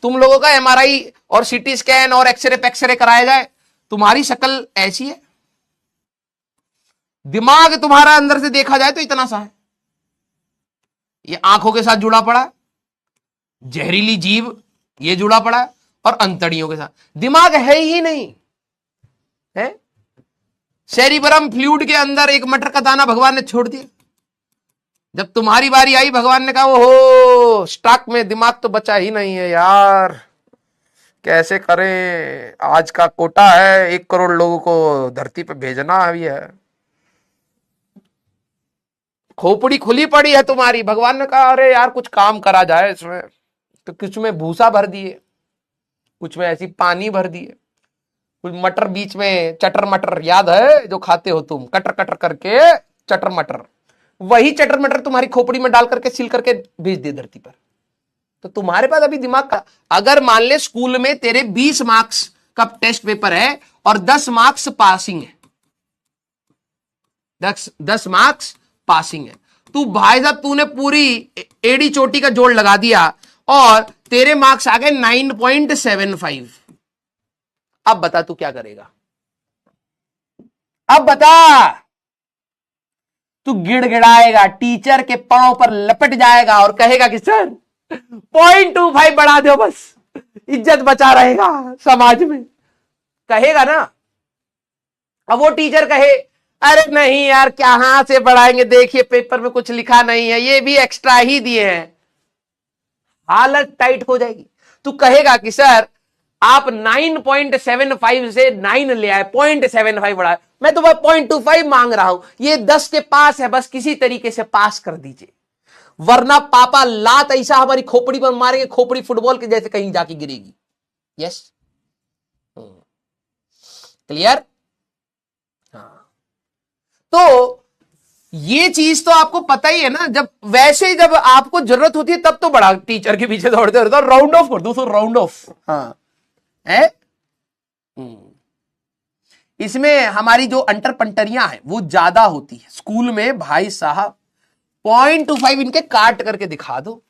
तुम लोगों का एमआरआई और सीटी स्कैन और एक्सरे पैक्सरे कराया जाए, तुम्हारी शक्ल ऐसी है। दिमाग तुम्हारा अंदर से देखा जाए तो इतना सा है। ये आंखों के साथ जुड़ा पड़ा है, जहरीली जीभ ये जुड़ा पड़ा है, और अंतड़ियों के साथ। दिमाग है ही नहीं है। सेरिब्रम फ्लूइड के अंदर एक मटर का दाना भगवान ने छोड़ दिया। जब तुम्हारी बारी आई, भगवान ने कहा ओहो स्टॉक में दिमाग तो बचा ही नहीं है यार, कैसे करें, आज का कोटा है 1 करोड़ लोगों को धरती पे भेजना भी है। खोपड़ी खुली पड़ी है तुम्हारी। भगवान ने कहा अरे यार कुछ काम करा जाए इसमें, तो कुछ में भूसा भर दिए, कुछ में ऐसी पानी भर दिए, कुछ मटर बीच में, चटर मटर याद है जो खाते हो तुम, कटर कटर करके चटर मटर, वही चटर मटर तुम्हारी खोपड़ी में डाल करके सील करके भेज दिए धरती पर। तो तुम्हारे पास अभी दिमाग का, अगर मान ले स्कूल में तेरे 20 मार्क्स का टेस्ट पेपर है और 10 मार्क्स पासिंग है, 10 मार्क्स पासिंग है, तू भाई साहब तूने पूरी एड़ी चोटी का जोड़ लगा दिया और तेरे मार्क्स आ गए 9.75। अब बता तू क्या करेगा? अब बता। तू गिड़गिड़ाएगा, टीचर के पांव पर लपट जाएगा और कहेगा कि सर 0.25 बढ़ा दो, बस इज्जत बचा रहेगा समाज में, कहेगा ना। अब वो टीचर कहे अरे नहीं यार कहां से बढ़ाएंगे, देखिए पेपर में कुछ लिखा नहीं है, ये भी एक्स्ट्रा ही दिए हैं, हालत टाइट हो जाएगी। तू कहेगा कि सर आप 9.75 से 9 ले आए, 0.75 बढ़ाए, मैं तो 0.25 मांग रहा हूं, ये 10 के पास है, बस किसी तरीके से पास कर दीजिए, वरना पापा लात ऐसा हमारी खोपड़ी पर मारेंगे, खोपड़ी फुटबॉल के जैसे कहीं जाके गिरेगी। Yes, clear? हाँ, तो ये चीज तो आपको पता ही है ना। जब वैसे जब आपको जरूरत होती है तब तो बड़ा टीचर के पीछे दौड़ते रहते, राउंड ऑफ कर दो, तो राउंड ऑफ। हाँ है। इसमें हमारी जो अंटर पंटरियां हैं वो ज्यादा होती है स्कूल में भाई साहब। 0.25 इनके काट करके दिखा दो,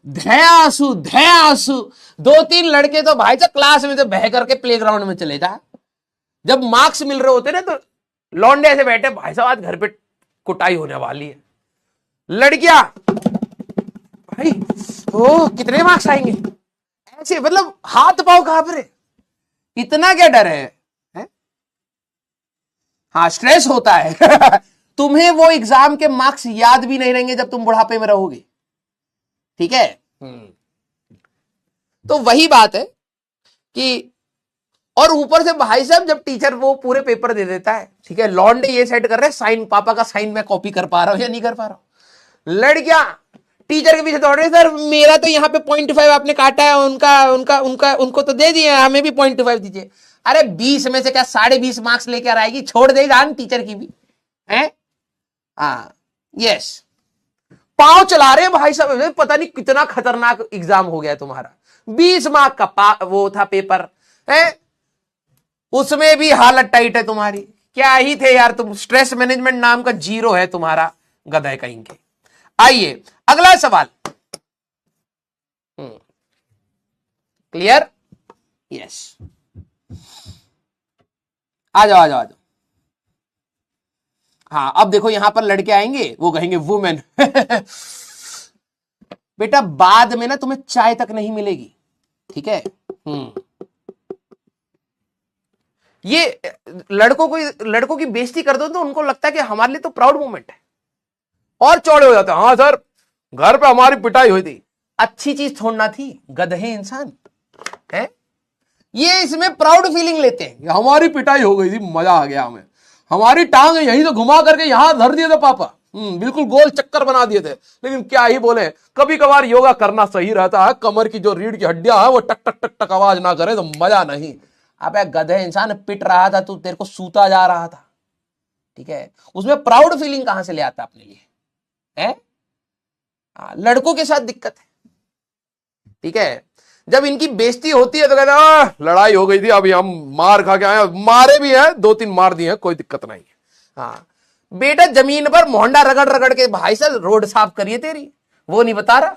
धयासु धयासु। 2-3 लड़के तो भाई साहब क्लास में से बह करके प्लेग्राउंड में चले जा। जब मार्क्स मिल रहे होते ना तो लौंडे ऐसे बैठे, भाई साहब आज घर पे कुटाई होने वाली है। लड़कियां भाई ओ कितने मार्क्स आएंगे, ऐसे मतलब हाथ पांव कांप रहे, इतना क्या डर है? हाँ स्ट्रेस होता है तुम्हें वो एग्जाम के मार्क्स याद भी नहीं रहेंगे जब तुम बुढ़ापे में रहोगे, ठीक है। तो वही बात है कि, और ऊपर से भाई साहब जब टीचर वो पूरे पेपर दे देता है, ठीक है, लॉन्डे ये सेट कर रहे हैं साइन, पापा का साइन मैं कॉपी कर पा रहा हूं या नहीं कर पा रहा हूं। लड़कियां टीचर के पीछे दौड़ रहे, सर मेरा तो यहाँ पे 0.5 आपने काटा है, उनको तो दे दिए, हमें भी 0.25 दीजिए। अरे 20 में से क्या 20.5 मार्क्स लेकर आएगी, छोड़ दे जान टीचर की भी है। हाँ यस, पांव चला रहे हैं भाई साहब, पता नहीं कितना खतरनाक एग्जाम हो गया तुम्हारा। 20 मार्क का वो था पेपर है, उसमें भी हालत टाइट है तुम्हारी। क्या ही थे यार तुम, स्ट्रेस मैनेजमेंट नाम का जीरो है तुम्हारा, गधे कहीं के। आइए अगला सवाल, क्लियर? यस, आ जाओ आ जाओ आ जाओ। हाँ अब देखो यहां पर लड़के आएंगे, वो कहेंगे वुमेन बेटा बाद में ना तुम्हें चाय तक नहीं मिलेगी, ठीक है। ये लड़कों की बेइज्जती कर दो तो उनको लगता है कि हमारे लिए तो प्राउड मोमेंट है, और चौड़े हो जाते हैं। हाँ सर घर पे हमारी पिटाई हुई थी, अच्छी चीज छोड़ना थी गधे इंसान है। ये इसमें प्राउड फीलिंग लेते हैं, हमारी पिटाई हो गई थी, मजा आ गया हमें, हमारी टांग यहीं तो घुमा करके यहां धर दिए थे पापा, बिल्कुल गोल चक्कर बना दिए थे। लेकिन क्या ही बोले, कभी कभार योगा करना सही रहता है, कमर की जो रीढ़ की हड्डियां है वो टक टक टक टक आवाज ना करे तो मजा नहीं। अबे गधे इंसान पिट रहा था तू, तेरे को सूता जा रहा था, ठीक है। उसमें प्राउड फीलिंग कहां से ले आता अपने लिए है? लड़कों के साथ दिक्कत है, ठीक है। जब इनकी बेइज्जती होती है तो कहते हैं लड़ाई हो गई थी, अभी हम मार खा के आए, मारे भी हैं 2-3 मार दिए हैं, कोई दिक्कत नहीं है। हाँ बेटा जमीन पर मोहंडा रगड़ रगड़ के भाई साहब रोड साफ करिए तेरी, वो नहीं बता रहा।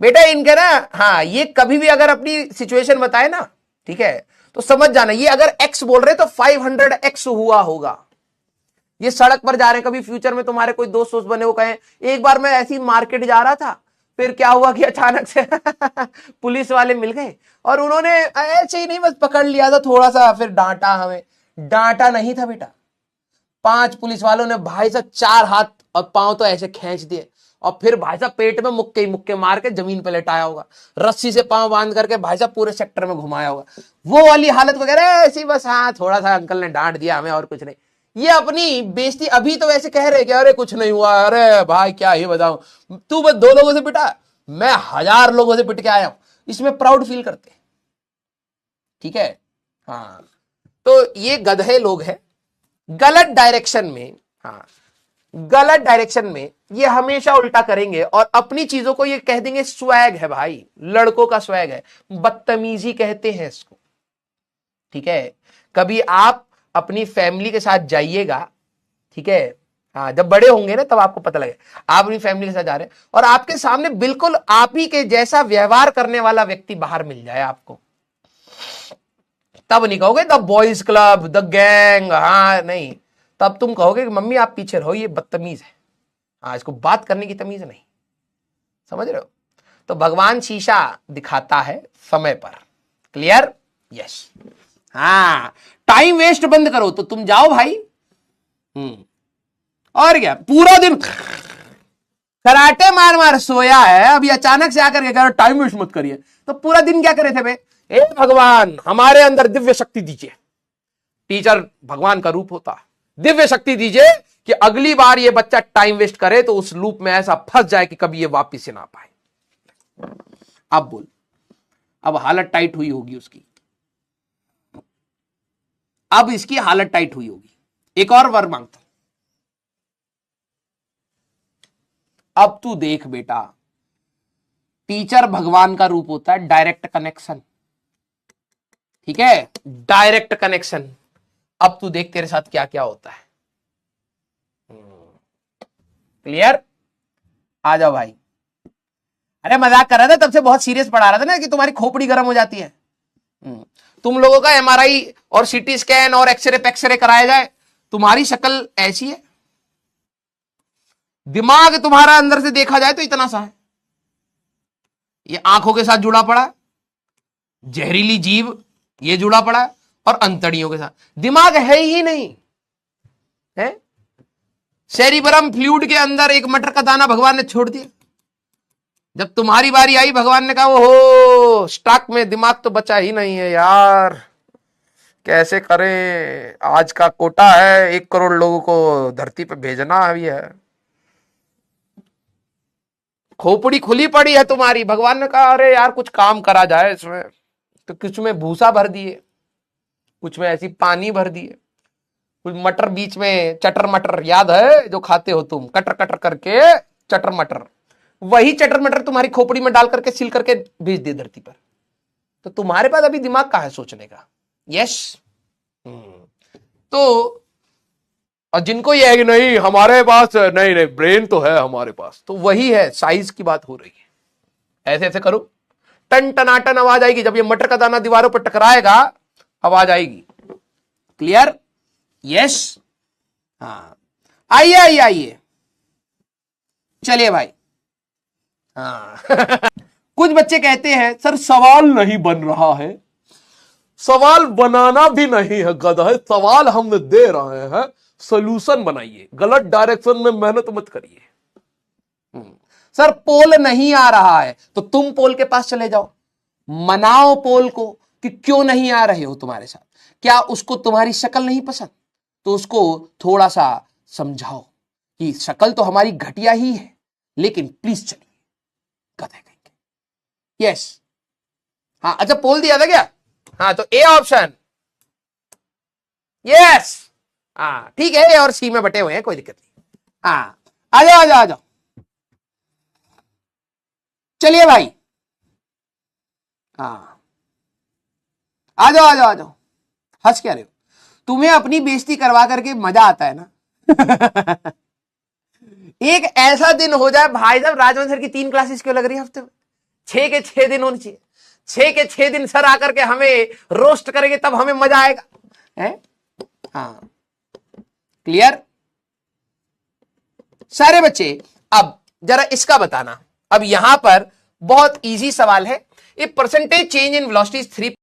बेटा इनके ना, हाँ, ये कभी भी अगर अपनी सिचुएशन बताए ना, ठीक है, तो समझ जाना ये अगर एक्स बोल रहे तो 500x हुआ होगा। ये सड़क पर जा रहे हैं, कभी फ्यूचर में तुम्हारे कोई दोस्त दोस्त बने, वो कहें एक बार मैं ऐसी मार्केट जा रहा था, फिर क्या हुआ कि अचानक से पुलिस वाले मिल गए और उन्होंने ऐसे ही नहीं बस पकड़ लिया था थोड़ा सा, फिर डांटा हमें। डांटा नहीं था बेटा, 5 पुलिस वालों ने भाई साहब 4 हाथ और पांव तो ऐसे खींच दिए और फिर भाई साहब पेट में मुक्के ही मुक्के मार के जमीन पे लेटाया होगा, रस्सी से पांव बांध करके भाई साहब पूरे सेक्टर में घुमाया होगा। वो वाली हालत वगैरह ऐसी, बस हाँ थोड़ा सा अंकल ने डांट दिया हमें और कुछ नहीं। ये अपनी बेइज्जती अभी तो वैसे कह रहे कि अरे कुछ नहीं हुआ, अरे भाई क्या ही बताऊं, तू बस 2 लोगों से पिटा, मैं 1000 लोगों से पिट के आया हूं, इसमें प्राउड फील करते। ठीक है, हाँ, तो ये गधे लोग हैं गलत डायरेक्शन में। हाँ, गलत डायरेक्शन में ये हमेशा उल्टा करेंगे और अपनी चीजों को ये कह देंगे स्वैग है भाई, लड़कों का स्वैग है, बदतमीजी कहते हैं इसको। ठीक है, कभी आप अपनी फैमिली के साथ जाइएगा, ठीक है, हाँ, जब बड़े होंगे ना तब आपको पता लगे, आप अपनी फैमिली के साथ जा रहे हैं और आपके सामने बिल्कुल आप ही के जैसा व्यवहार करने वाला व्यक्ति बाहर मिल जाए आपको, तब नहीं कहोगे the boys club, the gang, हाँ नहीं, तब तुम कहोगे कि मम्मी आप पीछे रहो, ये बदतमीज है, हाँ, इसको बात करने की तमीज नहीं। समझ रहे हो? तो भगवान शीशा दिखाता है समय पर। क्लियर? यस। हाँ, टाइम वेस्ट बंद करो तो तुम जाओ भाई। और क्या, पूरा दिन कराटे मार मार सोया है, अभी अचानक से आकर के कह रहे टाइम वेस्ट मत करिए, तो पूरा दिन क्या करे थे बे? हे भगवान हमारे अंदर दिव्य शक्ति दीजिए। टीचर भगवान का रूप होता, दिव्य शक्ति दीजिए कि अगली बार ये बच्चा टाइम वेस्ट करे तो उस लूप में ऐसा फंस जाए कि कभी ये वापिस से ना पाए। अब बोल, अब हालत टाइट हुई होगी उसकी, अब इसकी हालत टाइट हुई होगी। एक और वर मांगता, अब तू देख बेटा, टीचर भगवान का रूप होता है, डायरेक्ट कनेक्शन। ठीक है, डायरेक्ट कनेक्शन। अब तू देख तेरे साथ क्या क्या होता है। क्लियर? आ जाओ भाई। अरे मजाक कर रहा था, तब से बहुत सीरियस पढ़ा रहा था ना कि तुम्हारी खोपड़ी गर्म हो जाती है। तुम लोगों का एमआरआई और सीटी स्कैन और एक्सरे पैक्सरे कराया जाए, तुम्हारी शक्ल ऐसी है, दिमाग तुम्हारा अंदर से देखा जाए तो इतना सा है, ये आंखों के साथ जुड़ा पड़ा है, जहरीली जीभ ये जुड़ा पड़ा है, और अंतड़ियों के साथ, दिमाग है ही नहीं है। सेरिब्रम फ्लूइड के अंदर एक मटर का दाना भगवान ने छोड़ दिया, जब तुम्हारी बारी आई भगवान ने कहा ओहो स्टॉक में दिमाग तो बचा ही नहीं है यार, कैसे करें, आज का कोटा है 1 करोड़ लोगों को धरती पे भेजना भी है, खोपड़ी खुली पड़ी है तुम्हारी। भगवान ने कहा अरे यार कुछ काम करा जाए इसमें, तो कुछ में भूसा भर दिए, कुछ में ऐसी पानी भर दिए, कुछ मटर बीच में, चटर मटर याद है जो खाते हो तुम, कटर कटर करके चटर मटर, वही चटर मटर तुम्हारी खोपड़ी में डाल करके सील करके भेज दिए धरती पर। तो तुम्हारे पास अभी दिमाग कहां है सोचने का? यस। तो और जिनको ये है कि नहीं हमारे पास नहीं नहीं ब्रेन तो है हमारे पास, तो वही है, साइज की बात हो रही है। ऐसे ऐसे करो, टन टनाटन आवाज आएगी, जब ये मटर का दाना दीवारों पर टकराएगा आवाज आएगी। क्लियर? यस। हाँ, आइए आइए आइए, चलिए भाई। हाँ कुछ बच्चे कहते हैं सर सवाल नहीं बन रहा है, सवाल बनाना भी नहीं है गधा, सवाल हम दे रहे हैं, सोल्यूशन बनाइए, गलत डायरेक्शन में मेहनत मत करिए। सर पोल नहीं आ रहा है, तो तुम पोल के पास चले जाओ, मनाओ पोल को कि क्यों नहीं आ रहे हो तुम्हारे साथ, क्या उसको तुम्हारी शक्ल नहीं पसंद, तो उसको थोड़ा सा समझाओ कि शक्ल तो हमारी घटिया ही है, लेकिन प्लीज चलिए, गधे कहेंगे। यस। हाँ अच्छा, पोल दिया था क्या? हाँ, तो ए ऑप्शन। यस। हाँ ठीक है, ए और सी में बटे हुए हैं, कोई दिक्कत नहीं। हाँ आ जाओ आ जाओ आ जाओ, चलिए भाई। हाँ आ जाओ आ जाओ आ जाओ, हंस क्या रहे हो? तुम्हें अपनी बेइज्जती करवा करके मजा आता है ना एक ऐसा दिन हो जाए भाई साहब, राजवंश सर की 3 क्लासेस क्यों लग रही है हफ्ते में, 6 के 6 दिन होनी चाहिए। 6 के 6 दिन सर आकर के हमें रोस्ट करेंगे तब हमें मजा आएगा, है? हाँ, क्लियर सारे बच्चे? अब जरा इसका बताना। अब यहां पर बहुत इजी सवाल है। A percentage change in velocity 3